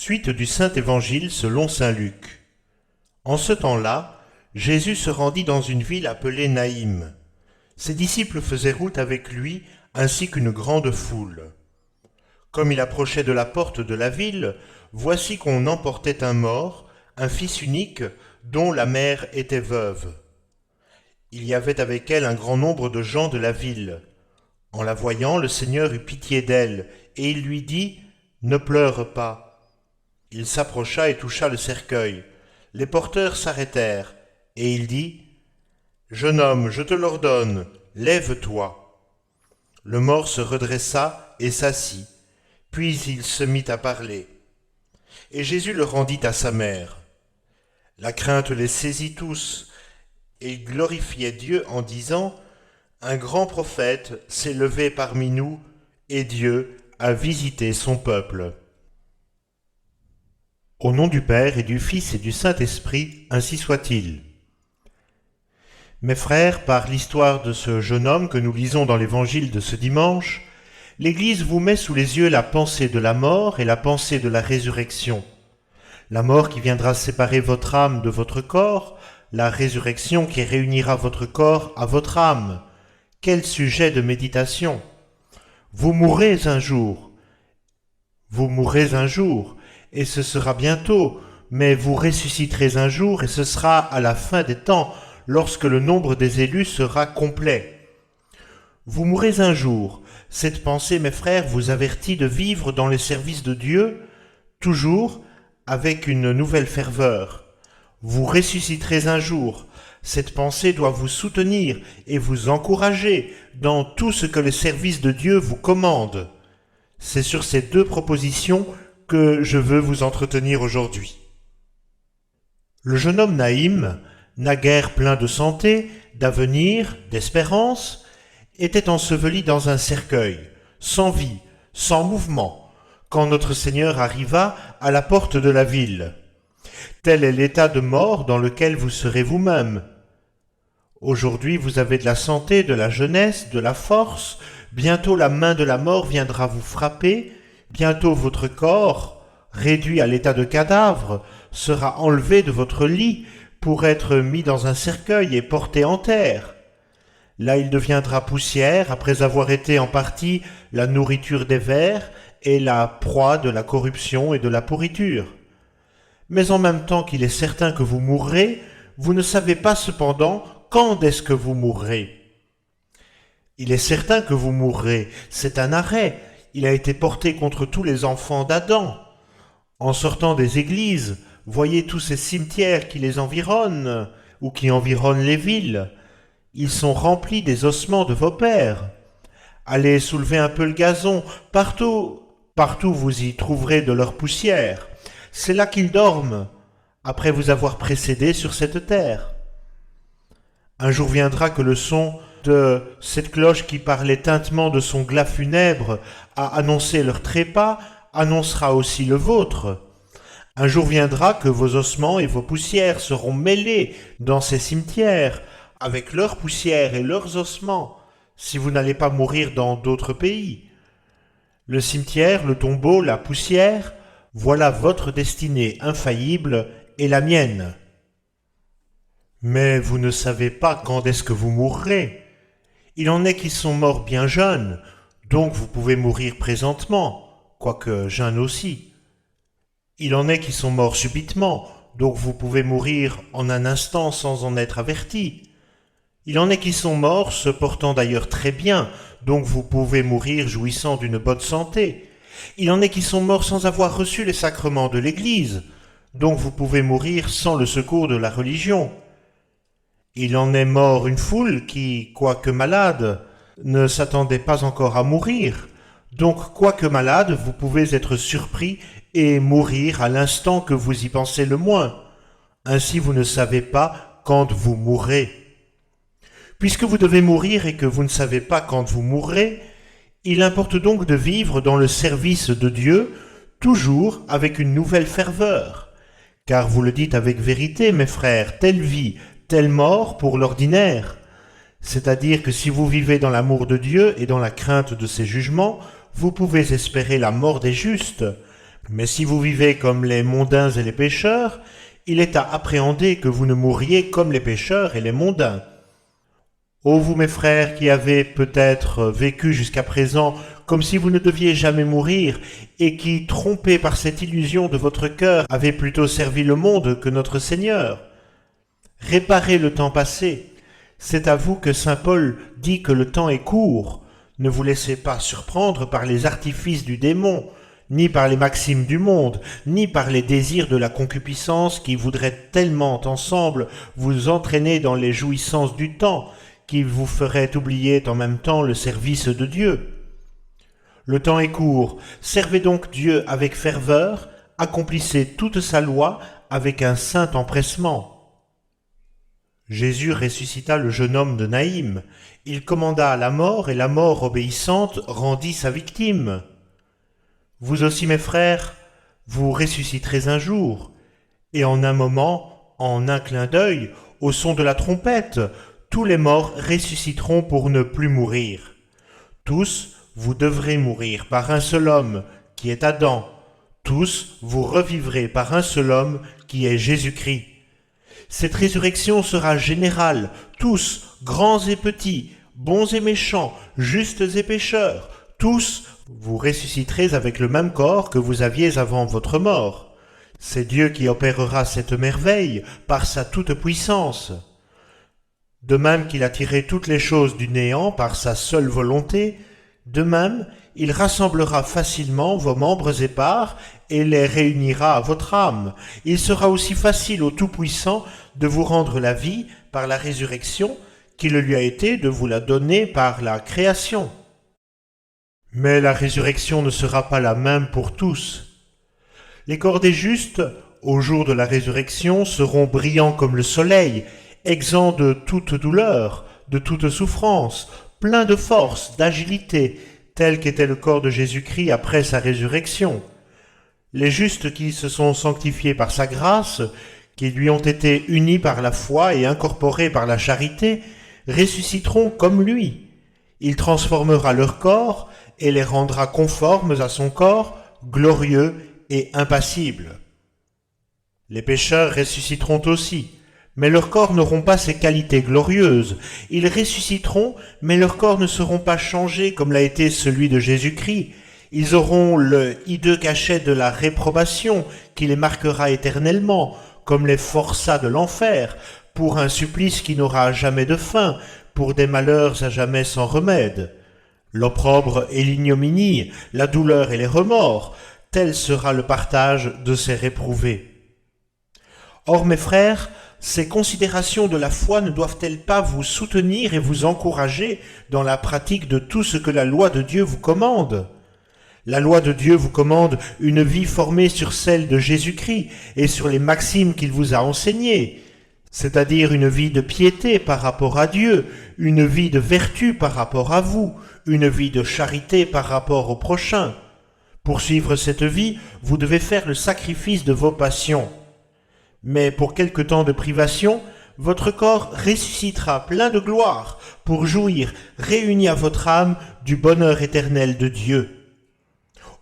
Suite du Saint-Évangile selon saint Luc. En ce temps-là, Jésus se rendit dans une ville appelée Naïm. Ses disciples faisaient route avec lui, ainsi qu'une grande foule. Comme il approchait de la porte de la ville, voici qu'on emportait un mort, un fils unique, dont la mère était veuve. Il y avait avec elle un grand nombre de gens de la ville. En la voyant, le Seigneur eut pitié d'elle, et il lui dit : « Ne pleure pas. » Il s'approcha et toucha le cercueil. Les porteurs s'arrêtèrent, et il dit : « Jeune homme, je te l'ordonne, lève-toi. » Le mort se redressa et s'assit, puis il se mit à parler. Et Jésus le rendit à sa mère. La crainte les saisit tous, et ils glorifiaient Dieu en disant : « Un grand prophète s'est levé parmi nous, et Dieu a visité son peuple. » Au nom du Père et du Fils et du Saint-Esprit, ainsi soit-il. Mes frères, par l'histoire de ce jeune homme que nous lisons dans l'évangile de ce dimanche, l'Église vous met sous les yeux la pensée de la mort et la pensée de la résurrection. La mort qui viendra séparer votre âme de votre corps, la résurrection qui réunira votre corps à votre âme. Quel sujet de méditation! Vous mourrez un jour. Vous mourrez un jour. Et ce sera bientôt, mais vous ressusciterez un jour, et ce sera à la fin des temps, lorsque le nombre des élus sera complet. Vous mourrez un jour. Cette pensée, mes frères, vous avertit de vivre dans les services de Dieu, toujours avec une nouvelle ferveur. Vous ressusciterez un jour. Cette pensée doit vous soutenir et vous encourager dans tout ce que le service de Dieu vous commande. C'est sur ces deux propositions que je veux vous entretenir aujourd'hui. Le jeune homme Naïm, naguère plein de santé, d'avenir, d'espérance, était enseveli dans un cercueil, sans vie, sans mouvement, quand notre Seigneur arriva à la porte de la ville. Tel est l'état de mort dans lequel vous serez vous-même. Aujourd'hui, vous avez de la santé, de la jeunesse, de la force. Bientôt la main de la mort viendra vous frapper. Bientôt votre corps, réduit à l'état de cadavre, sera enlevé de votre lit pour être mis dans un cercueil et porté en terre. Là il deviendra poussière après avoir été en partie la nourriture des vers et la proie de la corruption et de la pourriture. Mais en même temps qu'il est certain que vous mourrez, vous ne savez pas cependant quand est-ce que vous mourrez. Il est certain que vous mourrez, c'est un arrêt. Il a été porté contre tous les enfants d'Adam. En sortant des églises, voyez tous ces cimetières qui les environnent, ou qui environnent les villes. Ils sont remplis des ossements de vos pères. Allez soulever un peu le gazon, partout vous y trouverez de leur poussière. C'est là qu'ils dorment, après vous avoir précédé sur cette terre. Un jour viendra que le son de cette cloche qui par les tintements de son glas funèbre a annoncé leur trépas, annoncera aussi le vôtre. Un jour viendra que vos ossements et vos poussières seront mêlés dans ces cimetières, avec leurs poussières et leurs ossements, si vous n'allez pas mourir dans d'autres pays. Le cimetière, le tombeau, la poussière, voilà votre destinée infaillible et la mienne. Mais vous ne savez pas quand est-ce que vous mourrez. Il en est qui sont morts bien jeunes, donc vous pouvez mourir présentement, quoique jeunes aussi. Il en est qui sont morts subitement, donc vous pouvez mourir en un instant sans en être averti. Il en est qui sont morts se portant d'ailleurs très bien, donc vous pouvez mourir jouissant d'une bonne santé. Il en est qui sont morts sans avoir reçu les sacrements de l'Église, donc vous pouvez mourir sans le secours de la religion. Il en est mort une foule qui, quoique malade, ne s'attendait pas encore à mourir. Donc, quoique malade, vous pouvez être surpris et mourir à l'instant que vous y pensez le moins. Ainsi, vous ne savez pas quand vous mourrez. Puisque vous devez mourir et que vous ne savez pas quand vous mourrez, il importe donc de vivre dans le service de Dieu, toujours avec une nouvelle ferveur. Car vous le dites avec vérité, mes frères, telle vie, telle mort pour l'ordinaire. C'est-à-dire que si vous vivez dans l'amour de Dieu et dans la crainte de ses jugements, vous pouvez espérer la mort des justes. Mais si vous vivez comme les mondains et les pécheurs, il est à appréhender que vous ne mourriez comme les pécheurs et les mondains. Ô vous mes frères qui avez peut-être vécu jusqu'à présent comme si vous ne deviez jamais mourir, et qui, trompés par cette illusion de votre cœur, avez plutôt servi le monde que notre Seigneur. Réparez le temps passé. C'est à vous que saint Paul dit que le temps est court. Ne vous laissez pas surprendre par les artifices du démon, ni par les maximes du monde, ni par les désirs de la concupiscence qui voudraient tellement ensemble vous entraîner dans les jouissances du temps, qui vous feraient oublier en même temps le service de Dieu. Le temps est court, servez donc Dieu avec ferveur, accomplissez toute sa loi avec un saint empressement. Jésus ressuscita le jeune homme de Naïm, il commanda à la mort et la mort obéissante rendit sa victime. Vous aussi mes frères, vous ressusciterez un jour, et en un moment, en un clin d'œil, au son de la trompette, tous les morts ressusciteront pour ne plus mourir. Tous, vous devrez mourir par un seul homme, qui est Adam. Tous, vous revivrez par un seul homme, qui est Jésus-Christ. Cette résurrection sera générale, tous, grands et petits, bons et méchants, justes et pécheurs, tous, vous ressusciterez avec le même corps que vous aviez avant votre mort. C'est Dieu qui opérera cette merveille par sa toute-puissance. De même qu'il a tiré toutes les choses du néant par sa seule volonté, de même il rassemblera facilement vos membres épars et les réunira à votre âme. Il sera aussi facile au Tout-Puissant de vous rendre la vie par la résurrection qu'il lui a été de vous la donner par la création. Mais la résurrection ne sera pas la même pour tous. Les corps des justes, au jour de la résurrection, seront brillants comme le soleil, exempts de toute douleur, de toute souffrance, pleins de force, d'agilité, tel qu'était le corps de Jésus-Christ après sa résurrection. Les justes qui se sont sanctifiés par sa grâce, qui lui ont été unis par la foi et incorporés par la charité, ressusciteront comme lui. Il transformera leur corps et les rendra conformes à son corps, glorieux et impassibles. Les pécheurs ressusciteront aussi, mais leurs corps n'auront pas ces qualités glorieuses. Ils ressusciteront, mais leurs corps ne seront pas changés comme l'a été celui de Jésus-Christ. Ils auront le hideux cachet de la réprobation qui les marquera éternellement, comme les forçats de l'enfer, pour un supplice qui n'aura jamais de fin, pour des malheurs à jamais sans remède. L'opprobre et l'ignominie, la douleur et les remords, tel sera le partage de ces réprouvés. Or, mes frères, ces considérations de la foi ne doivent-elles pas vous soutenir et vous encourager dans la pratique de tout ce que la loi de Dieu vous commande ? La loi de Dieu vous commande une vie formée sur celle de Jésus-Christ et sur les maximes qu'il vous a enseignées, c'est-à-dire une vie de piété par rapport à Dieu, une vie de vertu par rapport à vous, une vie de charité par rapport au prochain. Pour suivre cette vie, vous devez faire le sacrifice de vos passions. Mais pour quelque temps de privation, votre corps ressuscitera plein de gloire pour jouir, réuni à votre âme, du bonheur éternel de Dieu.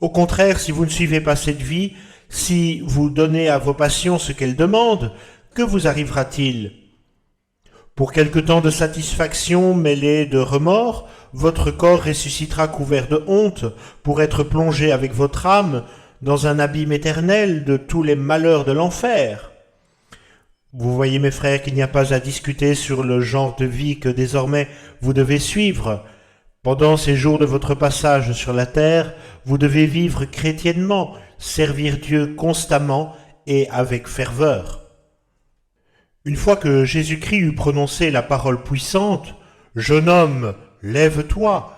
Au contraire, si vous ne suivez pas cette vie, si vous donnez à vos passions ce qu'elles demandent, que vous arrivera-t-il ? Pour quelque temps de satisfaction mêlée de remords, votre corps ressuscitera couvert de honte pour être plongé avec votre âme dans un abîme éternel de tous les malheurs de l'enfer. Vous voyez, mes frères, qu'il n'y a pas à discuter sur le genre de vie que désormais vous devez suivre. Pendant ces jours de votre passage sur la terre, vous devez vivre chrétiennement, servir Dieu constamment et avec ferveur. Une fois que Jésus-Christ eut prononcé la parole puissante, « Jeune homme, lève-toi !»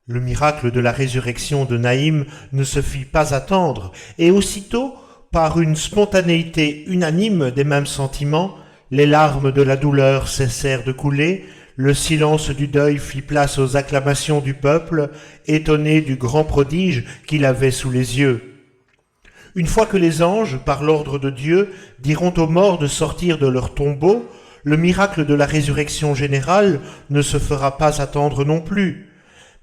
le miracle de la résurrection de Naïm ne se fit pas attendre, et aussitôt, par une spontanéité unanime des mêmes sentiments, les larmes de la douleur cessèrent de couler, le silence du deuil fit place aux acclamations du peuple, étonné du grand prodige qu'il avait sous les yeux. Une fois que les anges, par l'ordre de Dieu, diront aux morts de sortir de leur tombeau, le miracle de la résurrection générale ne se fera pas attendre non plus.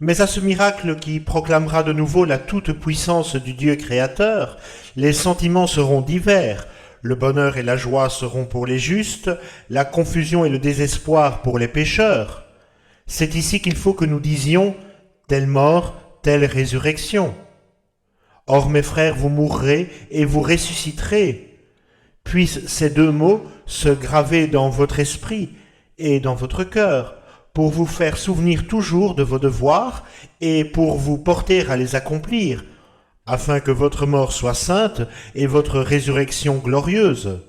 Mais à ce miracle qui proclamera de nouveau la toute-puissance du Dieu créateur, les sentiments seront divers. Le bonheur et la joie seront pour les justes, la confusion et le désespoir pour les pécheurs. C'est ici qu'il faut que nous disions « telle mort, telle résurrection ». Or, mes frères, vous mourrez et vous ressusciterez. Puissent ces deux mots se graver dans votre esprit et dans votre cœur, pour vous faire souvenir toujours de vos devoirs et pour vous porter à les accomplir, afin que votre mort soit sainte et votre résurrection glorieuse.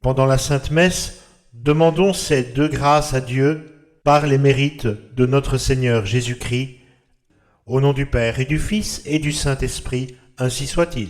Pendant la Sainte Messe, demandons ces deux grâces à Dieu par les mérites de notre Seigneur Jésus-Christ. Au nom du Père et du Fils et du Saint-Esprit, ainsi soit-il.